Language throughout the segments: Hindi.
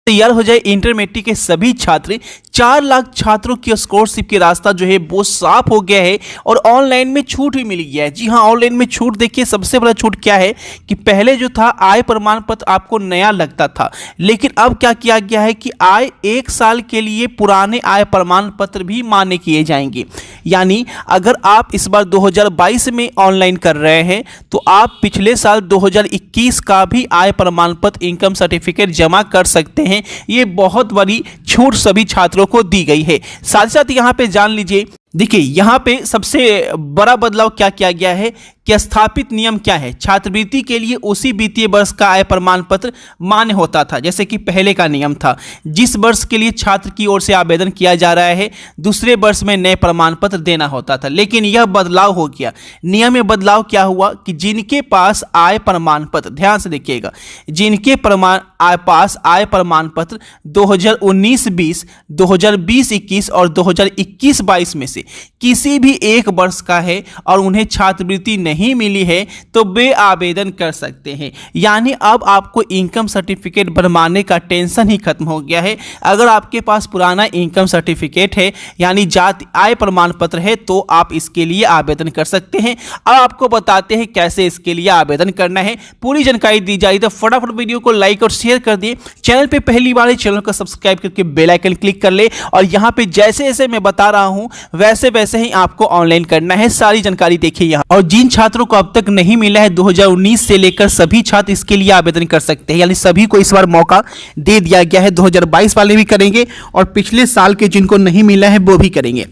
तैयार हो जाए इंटरमीडिएट के सभी छात्र। 4 लाख छात्रों की स्कॉलरशिप की रास्ता जो है वो साफ हो गया है और ऑनलाइन में छूट भी मिल गया है। जी हाँ, ऑनलाइन में छूट देखिए, सबसे बड़ा छूट क्या है कि पहले जो था आय प्रमाण पत्र आपको नया लगता था, लेकिन अब क्या किया गया है कि आय 1 साल के लिए पुराने आय प्रमाण पत्र भी मान्य किए जाएंगे। यानी अगर आप इस बार 2022 में ऑनलाइन कर रहे हैं तो आप पिछले साल 2021 का भी आय प्रमाण पत्र इनकम सर्टिफिकेट जमा कर सकते हैं। ये बहुत बड़ी छूट सभी छात्रों को दी गई है। साथ साथ यहाँ पे जान लीजिए, देखिए यहाँ पे सबसे बड़ा बदलाव क्या किया गया है कि स्थापित नियम क्या है। छात्रवृत्ति के लिए उसी वित्तीय वर्ष का आय प्रमाण पत्र मान्य होता था जैसे कि पहले का नियम था। जिस वर्ष के लिए छात्र की ओर से आवेदन किया जा रहा है दूसरे वर्ष में नए प्रमाण पत्र देना होता था, लेकिन यह बदलाव हो गया। नियम में बदलाव क्या हुआ कि जिनके पास आय प्रमाण पत्र, ध्यान से देखिएगा, जिनके पास आय प्रमाण पत्र 2019-20, 2020-21 और 2021-22 में से किसी भी एक वर्ष का है और उन्हें छात्रवृत्ति नहीं मिली है तो वे आवेदन कर सकते हैं। यानी अब आपको इनकम सर्टिफिकेट बनवाने का टेंशन ही खत्म हो गया है। अगर आपके पास पुराना इनकम सर्टिफिकेट है यानी जाति आय प्रमाण पत्र है तो आप इसके लिए आवेदन कर सकते हैं। अब आपको बताते हैं कैसे इसके लिए आवेदन करना है, पूरी जानकारी दी जाएगी। तो फटाफट वीडियो को लाइक और शेयर कर दिए। चैनल पे पहली बार है, चैनल को सब्सक्राइब करके बेल आइकन क्लिक कर ले और यहाँ पे जैसे जैसे मैं बता रहा हूँ वैसे वैसे ही आपको ऑनलाइन करना है। सारी जानकारी देखिए यहाँ। और जिन छात्रों को अब तक नहीं मिला है 2019 से लेकर सभी छात्र इसके लिए आवेदन कर सकते हैं, यानी सभी को इस बार मौका दे दिया गया है। 2022 वाले भी करेंगे और पिछले साल के जिनको नहीं मिला है वो भी करेंगे।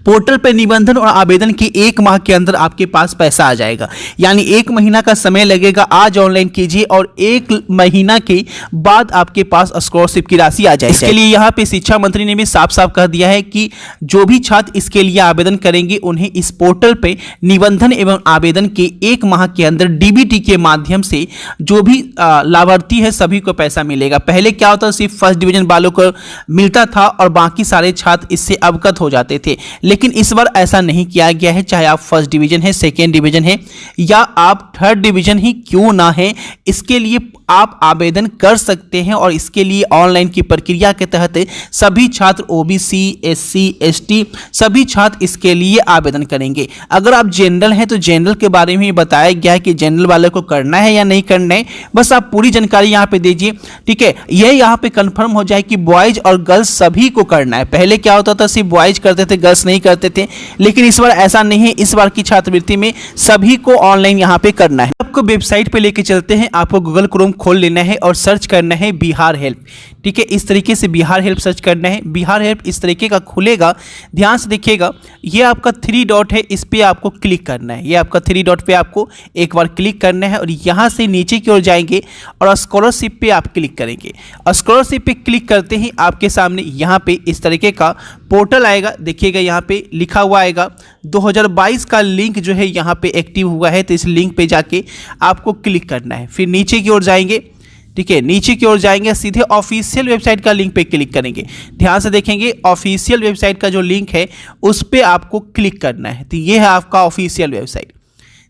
पोर्टल पर निबंधन और आवेदन के 1 माह के अंदर आपके पास पैसा आ जाएगा, यानी 1 महीना का समय लगेगा। आज ऑनलाइन कीजिए और 1 महीना के बाद आपके पास स्कॉलरशिप की राशि आ जाएगी। इसके लिए यहाँ पे शिक्षा मंत्री ने भी साफ साफ कह दिया है कि जो भी छात्र इसके लिए आवेदन करेंगे उन्हें इस पोर्टल पे निबंधन एवं आवेदन के 1 माह के अंदर डीबीटी के माध्यम से जो भी लाभार्थी है सभी को पैसा मिलेगा। पहले क्या होता था, सिर्फ फर्स्ट डिवीजन वालों को मिलता था और बाकी सारे छात्र इससे अवगत हो जाते थे, लेकिन इस बार ऐसा नहीं किया गया है। चाहे आप फर्स्ट डिवीजन है, सेकेंड डिवीजन है या आप थर्ड डिवीजन ही क्यों ना है, इसके लिए आप आवेदन कर सकते हैं। और इसके लिए ऑनलाइन की प्रक्रिया के तहत सभी छात्र ओबीसी, एससी, एसटी सभी छात्र इसके लिए आवेदन करेंगे। अगर आप जनरल हैं तो जनरल के बारे में बताया गया है कि जनरल वाले को करना है या नहीं करना है, बस आप पूरी जानकारी यहाँ पे दीजिए। ठीक है, यह यहाँ पे कंफर्म हो जाए कि बॉयज और गर्ल्स सभी को करना है। पहले क्या होता था, सिर्फ बॉयज करते थे, गर्ल्स नहीं करते थे, लेकिन इस बार ऐसा नहीं है। इस बार की छात्रवृत्ति में सभी को ऑनलाइन यहाँ पे करना है। आपको वेबसाइट पे लेके चलते हैं। आपको गूगल क्रोम खोल लेना है और सर्च करना है बिहार हेल्प। ठीक है, इस तरीके से बिहार हेल्प सर्च करना है। बिहार हेल्प इस तरीके का खुलेगा, ध्यान से देखिएगा। ये आपका 3 डॉट है, इस पे आपको क्लिक करना है। ये आपका 3 डॉट पे आपको एक बार क्लिक करना है और यहाँ से नीचे की ओर जाएंगे और स्कॉलरशिप पे आप क्लिक करेंगे। स्कॉलरशिप पे क्लिक करते ही आपके सामने यहाँ पे इस तरीके का पोर्टल आएगा। देखिएगा यहाँ पे लिखा हुआ आएगा 2022 का लिंक जो है यहाँ पे एक्टिव हुआ है, तो इस लिंक पे जाके आपको क्लिक करना है। फिर नीचे की ओर जाएंगे। ठीक है, नीचे की ओर जाएंगे, सीधे ऑफिशियल वेबसाइट का लिंक पे क्लिक करेंगे। ध्यान से देखेंगे, ऑफिशियल वेबसाइट का जो लिंक है उस पे आपको क्लिक करना है। तो ये है आपका ऑफिशियल वेबसाइट।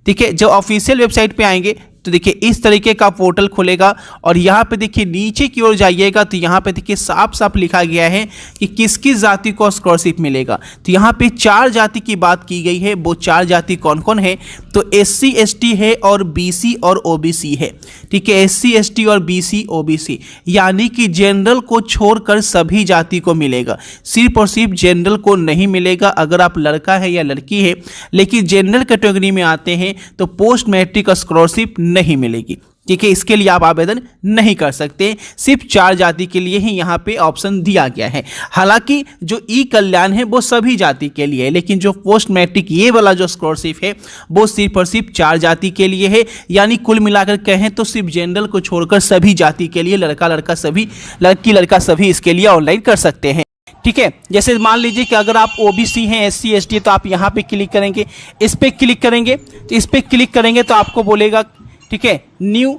ठीक है, जब ऑफिशियल वेबसाइट पे आएंगे तो देखिए इस तरीके का पोर्टल खुलेगा और यहाँ पे देखिए नीचे की ओर जाइएगा तो यहाँ पे देखिए साफ साफ लिखा गया है कि किस किस जाति को स्कॉलरशिप मिलेगा। तो यहाँ पे 4 जाति की बात की गई है। वो 4 जाति कौन कौन है, तो एससी, एसटी है और बीसी और ओबीसी है। ठीक है, एससी, एसटी और बीसी, ओबीसी, यानी कि जनरल को छोड़कर सभी जाति को मिलेगा। सिर्फ और सिर्फ जनरल को नहीं मिलेगा अगर आप लड़का है या लड़की है, लेकिन जनरल कैटेगरी में आते हैं तो पोस्ट मैट्रिक स्कॉलरशिप नहीं मिलेगी। ठीक है, इसके लिए आप आवेदन नहीं कर सकते। सिर्फ 4 जाति के लिए ही यहाँ पे ऑप्शन दिया गया है। हालांकि जो ई कल्याण है वो सभी जाति के लिए है, लेकिन जो पोस्ट मैट्रिक ये वाला जो स्कॉलरशिप है वो सिर्फ और सिर्फ 4 जाति के लिए है। यानी कुल मिलाकर कहें तो सिर्फ जनरल को छोड़कर सभी जाति के लिए, लड़का लड़का सभी, लड़की लड़का सभी इसके लिए ऑनलाइन कर सकते हैं। ठीक है, जैसे मान लीजिए कि अगर आप ओबीसी हैं, एससी, एसटी, तो आप यहाँ पे क्लिक करेंगे। इस पे क्लिक करेंगे तो इस पे क्लिक करेंगे तो आपको बोलेगा, ठीक है, न्यू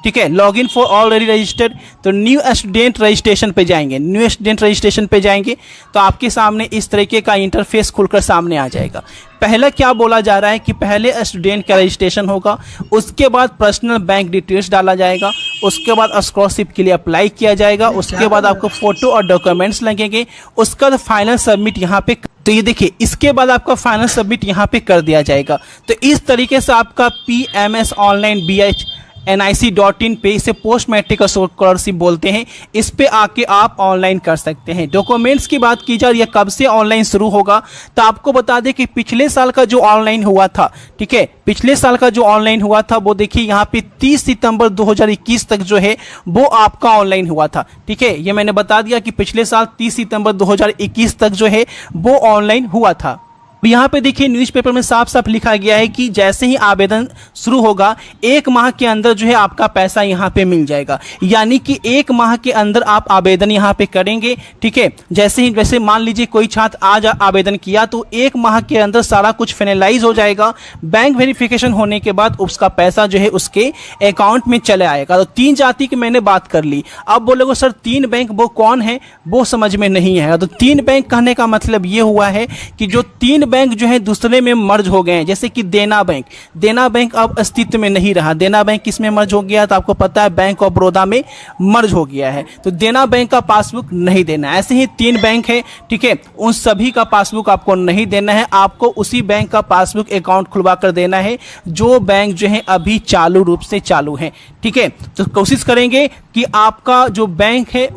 ठीक है, लॉगिन फॉर ऑलरेडी रजिस्टर्ड, तो न्यू स्टूडेंट रजिस्ट्रेशन पे जाएंगे। न्यू स्टूडेंट रजिस्ट्रेशन पे जाएंगे तो आपके सामने इस तरीके का इंटरफेस खुलकर सामने आ जाएगा। पहला क्या बोला जा रहा है कि पहले स्टूडेंट का रजिस्ट्रेशन होगा, उसके बाद पर्सनल बैंक डिटेल्स डाला जाएगा, उसके बाद स्कॉलरशिप के लिए अप्लाई किया जाएगा, उसके बाद आपको फोटो और डॉक्यूमेंट्स लगेंगे, उसका तो फाइनल सबमिट यहाँ पे, तो ये देखिए इसके बाद आपका फाइनल सबमिट यहाँ पे कर दिया जाएगा। तो इस तरीके से आपका PMS ऑनलाइन BHNIC.in पे, इसे पोस्ट मैट्रिक स्कॉलरशिप बोलते हैं, इस पे आके आप ऑनलाइन कर सकते हैं। डॉक्यूमेंट्स की बात की जाए, यह कब से ऑनलाइन शुरू होगा, तो आपको बता दें कि पिछले साल का जो ऑनलाइन हुआ था, ठीक है, पिछले साल का जो ऑनलाइन हुआ था वो देखिए यहाँ पे 30 सितंबर 2021 तक जो है वो आपका ऑनलाइन हुआ था। ठीक है, ये मैंने बता दिया कि पिछले साल 30 सितंबर 2021 तक जो है वो ऑनलाइन हुआ था। यहाँ पे देखिए न्यूज़पेपर में साफ साफ लिखा गया है कि जैसे ही आवेदन शुरू होगा 1 माह के अंदर जो है आपका पैसा यहाँ पे मिल जाएगा। यानी कि 1 माह के अंदर आप आवेदन यहाँ पे करेंगे, ठीक है, जैसे मान लीजिए कोई छात्र आज आवेदन किया तो 1 माह के अंदर सारा कुछ फाइनलाइज हो जाएगा। बैंक वेरिफिकेशन होने के बाद उसका पैसा जो है उसके अकाउंट में चले आएगा। तो 3 जाति की मैंने बात कर ली। अब बोलोगे सर 3 बैंक वो कौन है, वो समझ में नहीं है। तो 3 बैंक कहने का मतलब ये हुआ है कि जो 3 बैंक जो है दूसरे में मर्ज हो गए हैं। जैसे कि देना बैंक अब अस्तित्व में नहीं रहा। देना बैंक किस में मर्ज हो गया, तो आपको पता है बैंक ऑफ बड़ौदा में मर्ज हो गया है। तो देना बैंक का पासबुक नहीं देना। ऐसे ही 3 बैंक है, ठीक है, उन सभी का पासबुक आपको नहीं देना है। आपको उसी बैंक का पासबुक अकाउंट खुलवा कर देना है जो बैंक जो है अभी चालू रूप से चालू है। ठीक है, तो कोशिश करेंगे कि आपका जो बैंक है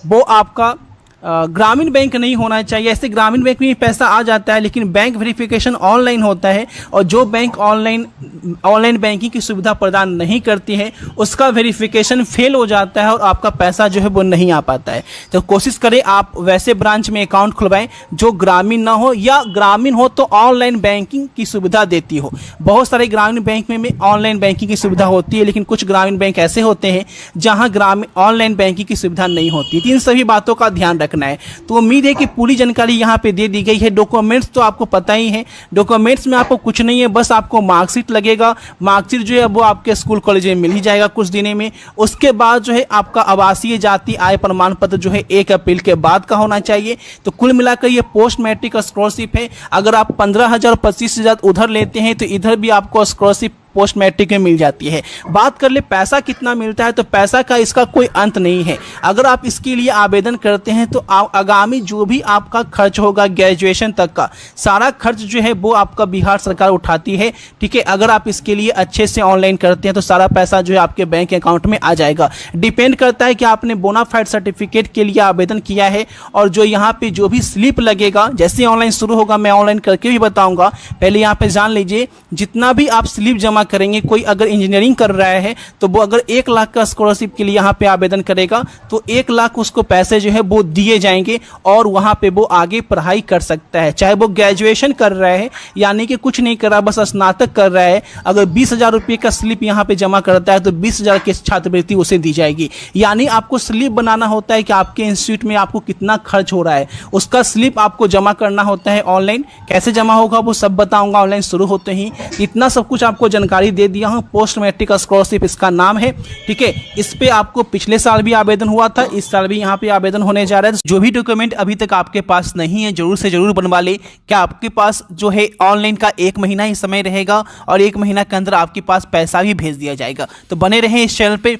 वो आपका ग्रामीण बैंक नहीं होना चाहिए। ऐसे ग्रामीण बैंक में पैसा आ जाता है लेकिन बैंक वेरिफिकेशन ऑनलाइन होता है, और जो बैंक ऑनलाइन बैंकिंग की सुविधा प्रदान नहीं करती है उसका वेरिफिकेशन फेल हो जाता है और आपका पैसा जो है वो नहीं आ पाता है। तो कोशिश करें आप वैसे ब्रांच में अकाउंट खुलवाएं जो ग्रामीण ना हो, या ग्रामीण हो तो ऑनलाइन बैंकिंग की सुविधा देती हो। बहुत सारे ग्रामीण बैंक में ऑनलाइन बैंकिंग की सुविधा होती है, लेकिन कुछ ग्रामीण बैंक ऐसे होते हैं जहां ग्रामीण ऑनलाइन बैंकिंग की सुविधा नहीं होती। इन सभी बातों का ध्यान रखना है। तो उम्मीद है कि पूरी जानकारी यहाँ पे दे दी गई है। डॉक्यूमेंट्स तो आपको पता ही है, डॉक्यूमेंट्स में आपको कुछ नहीं है, बस आपको मार्कशीट लगेगा। मार्कशीट जो है वो आपके स्कूल कॉलेज में मिल ही जाएगा कुछ दिनों में। उसके बाद जो है आपका आवासीय जाति आय प्रमाण पत्र जो है 1 अप्रैल के बाद का होना चाहिए। तो कुल मिलाकर ये पोस्ट मैट्रिक स्कॉलरशिप है। अगर आप 15,000 25,000 उधर लेते हैं तो इधर भी आपको स्कॉलरशिप पोस्ट मैट्रिक में मिल जाती है। बात कर ले पैसा कितना मिलता है, तो पैसा का इसका कोई अंत नहीं है। अगर आप इसके लिए आवेदन करते हैं तो आगामी जो भी आपका खर्च होगा ग्रेजुएशन तक का सारा खर्च जो है वो आपका बिहार सरकार उठाती है। ठीक है, अगर आप इसके लिए अच्छे से ऑनलाइन करते हैं तो सारा पैसा जो है आपके बैंक अकाउंट में आ जाएगा। डिपेंड करता है कि आपने बोनाफाइड सर्टिफिकेट के लिए आवेदन किया है, और जो यहाँ पे जो भी स्लिप लगेगा जैसे ऑनलाइन शुरू होगा मैं ऑनलाइन करके भी बताऊंगा। पहले यहाँ पे जान लीजिए जितना भी आप स्लिप जमा करेंगे, कोई अगर इंजीनियरिंग कर रहा है तो वो अगर 1 लाख का स्कॉलरशिप के लिए यहाँ पे आवेदन करेगा तो 1 लाख उसको पैसे जो है वो दिए जाएंगे और वहाँ पे वो आगे पढ़ाई कर सकता है। चाहे वो ग्रेजुएशन कर रहा है यानी कि कुछ नहीं कर रहा, बस स्नातक कर रहा है, अगर 20,000 रुपये का स्लिप यहाँ पे जमा करता है तो 20,000 की छात्रवृत्ति उसे दी जाएगी। यानी आपको स्लिप बनाना होता है कि आपके इंस्टीट्यूट में आपको कितना खर्च हो रहा है, उसका स्लिप आपको जमा करना होता है ऑनलाइन। कैसे जमा होगा वो सब बताऊंगा ऑनलाइन शुरू होते ही। इतना सब कुछ आपको जानकारी दे दिया हूं। पोस्ट मैट्रिक स्कॉलरशिप इसका नाम है। ठीक है, इस पे आपको पिछले साल भी आवेदन हुआ था, इस साल भी यहाँ पे आवेदन होने जा रहा है। जो भी डॉक्यूमेंट अभी तक आपके पास नहीं है जरूर से जरूर बनवा ले। क्या आपके पास जो है ऑनलाइन का 1 महीना ही समय रहेगा और 1 महीना के अंदर आपके पास पैसा भी भेज दिया जाएगा। तो बने रहे इस चैनल पे।